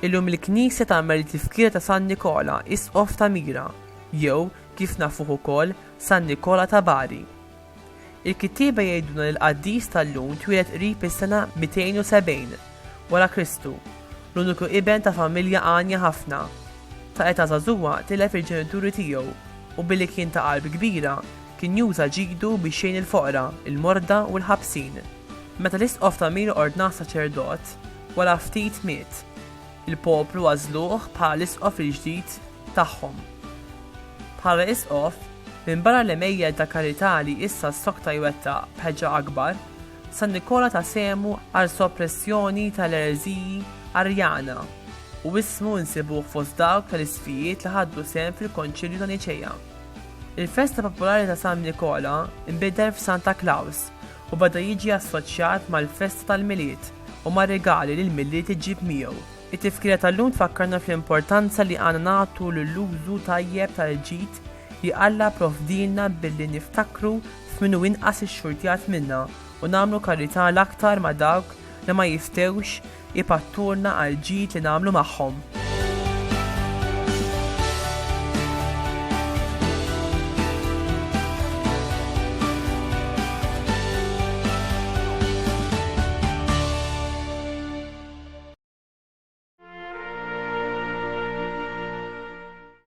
Illum il-Knisja tagħmel it-tifkira ta' San Nikola, Isqof ta' Mira, jew kif nafuh ukoll San Nikola ta' Bari. Il-kittieba jgħidulna li l-qaddis tal-lum twieled qrib is-sena 270 wara Kristu, l-uniku iben ta' familja għanja ħafna. Ta' età żagħżugħa tilef il-ġenituri tiegħu u billi kien ta' qalb kbira kien juża ġiegdu biex jgħin il-foqra, il-morda u l-ħabsin. Meta l-Isqof ta' Mira ordnah saċerdot, wara ftit miet. Il-poplu għażluh bħala l-Isqof il-ġdid tagħhom. Bħala Isqof, minn barra l-emejjel ta' karità li issa s-sokta jwettaq b'ħeġġa akbar, San Nikola ta' semu għal soppressjoni tal-ereżiji Arjana u ismu nsibuh fost dawk tal-isfijiet li ħaddu sehem fil-Konċilju ta' Niċea. Il-festa popolari ta' San Nikola inbidel f'Santa Claus u bada jiġi assoċjat mal-festa tal-miliet u ma' regali li l-miliet iġib miegħu. It-tifkira tal-lum tfakkarna fl-importanza li għandna nagħtu l-użu tajjeb tal-ġid li Alla provdilna billi niftakru f'minnu inqas ix-xurtjat minna u nagħmlu karità l-aktar ma' dawk li ma jiftewx ipatturna għal ġid li nagħmlu magħhom.